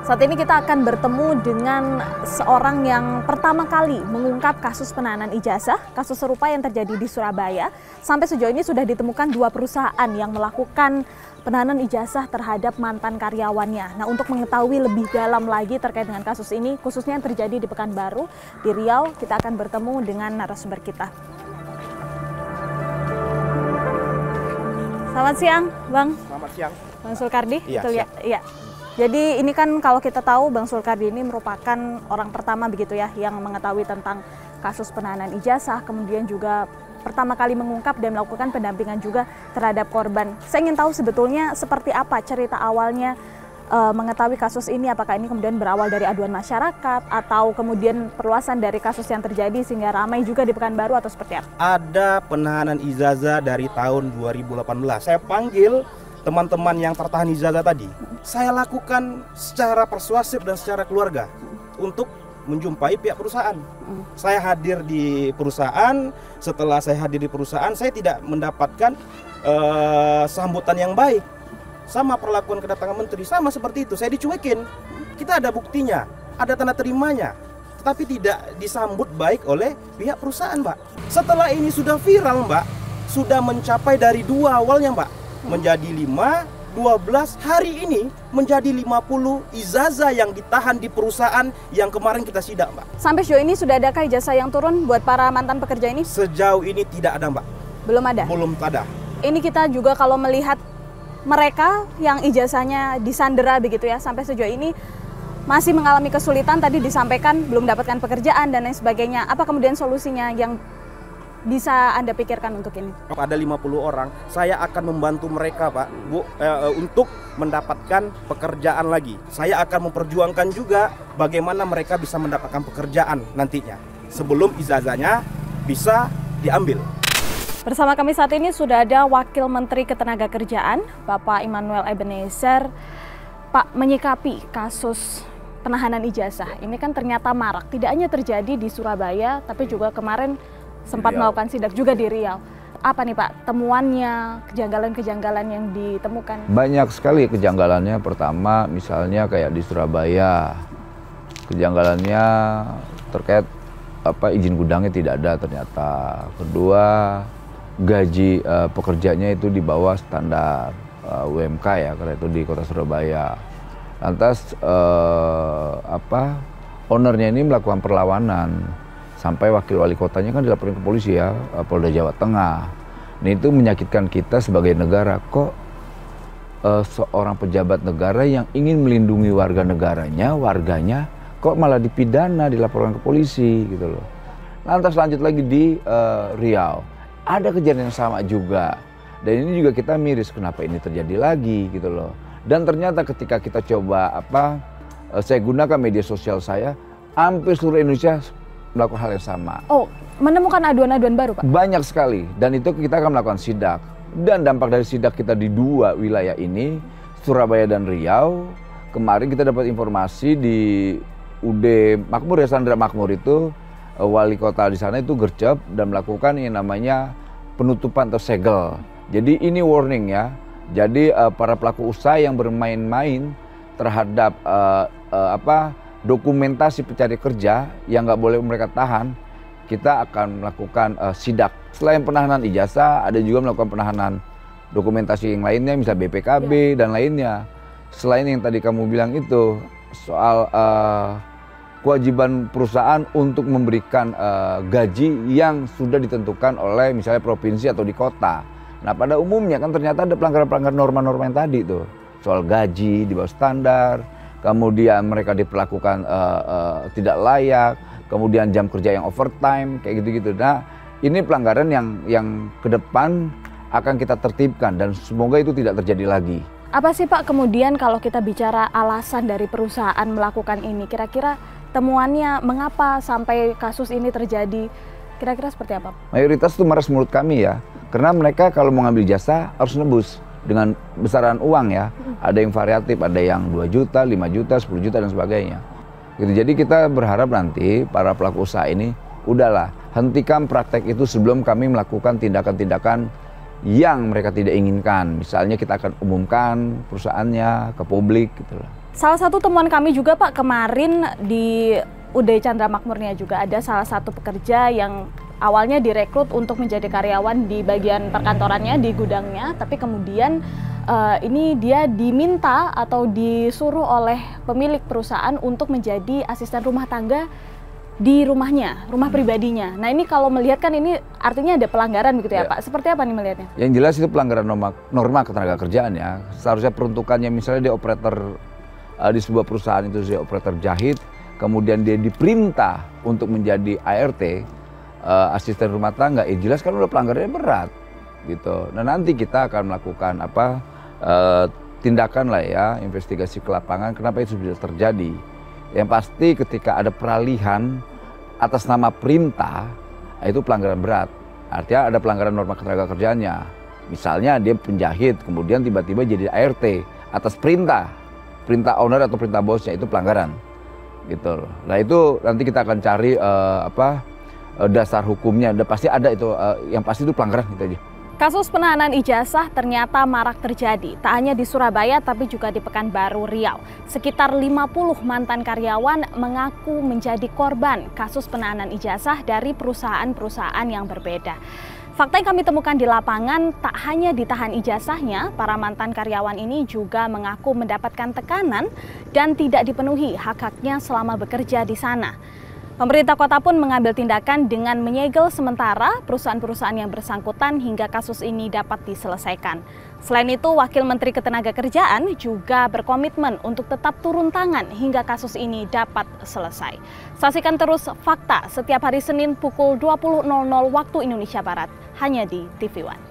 Saat ini kita akan bertemu dengan seorang yang pertama kali mengungkap kasus penahanan ijazah, kasus serupa yang terjadi di Surabaya. Sampai sejauh ini sudah ditemukan 2 perusahaan yang melakukan penahanan ijazah terhadap mantan karyawannya. Nah, untuk mengetahui lebih dalam lagi terkait dengan kasus ini, khususnya yang terjadi di Pekanbaru, di Riau, kita akan bertemu dengan narasumber kita. Selamat siang, Bang. Selamat siang. Bang Sulkardi, iya, betul ya? Iya. Jadi ini kan kalau kita tahu Bang Sulkardi ini merupakan orang pertama begitu ya yang mengetahui tentang kasus penahanan ijazah, kemudian juga pertama kali mengungkap dan melakukan pendampingan juga terhadap korban. Saya ingin tahu sebetulnya seperti apa cerita awalnya mengetahui kasus ini, apakah ini kemudian berawal dari aduan masyarakat atau kemudian perluasan dari kasus yang terjadi sehingga ramai juga di Pekanbaru atau seperti apa? Ada penahanan ijazah dari tahun 2018. Saya panggil teman-teman yang tertahan ijazah tadi. Saya lakukan secara persuasif dan secara keluarga untuk menjumpai pihak perusahaan. Saya hadir di perusahaan. Setelah saya hadir di perusahaan, saya tidak mendapatkan sambutan yang baik. Sama perlakuan kedatangan menteri, sama seperti itu. Saya dicuekin. Kita ada buktinya, ada tanda terimanya, tetapi tidak disambut baik oleh pihak perusahaan, Mbak. Setelah ini sudah viral, Mbak, sudah mencapai dari 2 awalnya, Mbak, menjadi 5, 12, hari ini menjadi 50 ijazah yang ditahan di perusahaan yang kemarin kita sidak, Mbak. Sampai sejauh ini sudah adakah ijazah yang turun buat para mantan pekerja ini? Sejauh ini tidak ada, Mbak. Belum ada? Belum ada. Ini kita juga kalau melihat mereka yang ijazahnya disandera begitu ya, sampai sejauh ini masih mengalami kesulitan, tadi disampaikan belum mendapatkan pekerjaan dan lain sebagainya. Apa kemudian solusinya yang bisa Anda pikirkan untuk ini? Ada 50 orang, saya akan membantu mereka, Pak, Bu, untuk mendapatkan pekerjaan lagi. Saya akan memperjuangkan juga bagaimana mereka bisa mendapatkan pekerjaan nantinya sebelum ijazahnya bisa diambil. Bersama kami saat ini sudah ada Wakil Menteri Ketenagakerjaan, Bapak Immanuel Ebenezer. Pak, menyikapi kasus penahanan ijazah, ini kan ternyata marak, tidak hanya terjadi di Surabaya, tapi juga kemarin sempat melakukan sidak juga di Riau. Apa nih Pak temuannya, kejanggalan-kejanggalan yang ditemukan? Banyak sekali kejanggalannya. Pertama misalnya kayak di Surabaya, kejanggalannya terkait izin gudangnya tidak ada ternyata. Kedua, gaji pekerjanya itu di bawah standar UMK ya, karena itu di kota Surabaya. Lantas ownernya ini melakukan perlawanan. Sampai wakil wali kotanya kan dilaporin ke polisi ya, Polda Jawa Tengah. Nah itu menyakitkan kita sebagai negara. Kok seorang pejabat negara yang ingin melindungi warga negaranya, warganya, kok malah dipidana, dilaporkan ke polisi gitu loh. Lantas lanjut lagi di Riau. Ada kejadian yang sama juga. Dan ini juga kita miris kenapa ini terjadi lagi gitu loh. Dan ternyata ketika kita coba saya gunakan media sosial saya, hampir seluruh Indonesia melakukan hal yang sama. Oh, menemukan aduan-aduan baru, Pak? Banyak sekali, dan itu kita akan melakukan sidak. Dan dampak dari sidak kita di 2 wilayah ini, Surabaya dan Riau, kemarin kita dapat informasi di UD Makmur ya, Sandra Makmur itu, wali kota di sana itu gercep dan melakukan yang namanya penutupan atau segel. Jadi ini warning ya, jadi para pelaku usaha yang bermain-main terhadap dokumentasi pencari kerja yang nggak boleh mereka tahan, kita akan melakukan sidak. Selain penahanan ijazah, ada juga melakukan penahanan dokumentasi yang lainnya, misalnya BPKB dan lainnya. Selain yang tadi kamu bilang itu, soal kewajiban perusahaan untuk memberikan gaji yang sudah ditentukan oleh misalnya provinsi atau di kota. Nah pada umumnya kan ternyata ada pelanggaran-pelanggaran norma-norma yang tadi tuh. Soal gaji di bawah standar, kemudian mereka diperlakukan tidak layak, kemudian jam kerja yang overtime, kayak gitu-gitu. Nah, ini pelanggaran yang ke depan akan kita tertibkan dan semoga itu tidak terjadi lagi. Apa sih Pak kemudian kalau kita bicara alasan dari perusahaan melakukan ini, kira-kira temuannya mengapa sampai kasus ini terjadi? Kira-kira seperti apa? Mayoritas itu meres menurut kami ya, karena mereka kalau mau ngambil jasa harus nebus dengan besaran uang ya. Ada yang variatif, ada yang 2 juta, 5 juta, 10 juta dan sebagainya. Gitu. Jadi kita berharap nanti para pelaku usaha ini udahlah hentikan praktek itu sebelum kami melakukan tindakan-tindakan yang mereka tidak inginkan. Misalnya kita akan umumkan perusahaannya ke publik gitu loh. Salah satu temuan kami juga Pak, kemarin di UD Chandra Makmurnya juga ada salah satu pekerja yang awalnya direkrut untuk menjadi karyawan di bagian perkantorannya, di gudangnya, tapi kemudian ini dia diminta atau disuruh oleh pemilik perusahaan untuk menjadi asisten rumah tangga di rumahnya, rumah pribadinya. Nah ini kalau melihat kan ini artinya ada pelanggaran begitu ya Pak, seperti apa nih melihatnya? Yang jelas itu pelanggaran norma ketenagakerjaan ya. Seharusnya peruntukannya misalnya dia operator di sebuah perusahaan itu dia operator jahit, kemudian dia diperintah untuk menjadi ART, asisten rumah tangga, jelas kan udah pelanggarannya berat gitu. Nah nanti kita akan melakukan tindakan lah ya, investigasi ke lapangan kenapa itu bisa terjadi. Yang pasti ketika ada peralihan atas nama perintah, itu pelanggaran berat. Artinya ada pelanggaran norma ketenagakerjaannya. Misalnya dia penjahit, kemudian tiba-tiba jadi ART atas perintah owner atau perintah bosnya, itu pelanggaran gitu. Nah itu nanti kita akan cari dasar hukumnya. Udah pasti ada itu, yang pasti itu pelanggaran gitu aja. Kasus penahanan ijazah ternyata marak terjadi, tak hanya di Surabaya tapi juga di Pekanbaru, Riau. Sekitar 50 mantan karyawan mengaku menjadi korban kasus penahanan ijazah dari perusahaan-perusahaan yang berbeda. Fakta yang kami temukan di lapangan, tak hanya ditahan ijazahnya, para mantan karyawan ini juga mengaku mendapatkan tekanan dan tidak dipenuhi hak-haknya selama bekerja di sana. Pemerintah kota pun mengambil tindakan dengan menyegel sementara perusahaan-perusahaan yang bersangkutan hingga kasus ini dapat diselesaikan. Selain itu, Wakil Menteri Ketenagakerjaan juga berkomitmen untuk tetap turun tangan hingga kasus ini dapat selesai. Saksikan terus Fakta setiap hari Senin pukul 20.00 waktu Indonesia Barat, hanya di TV One.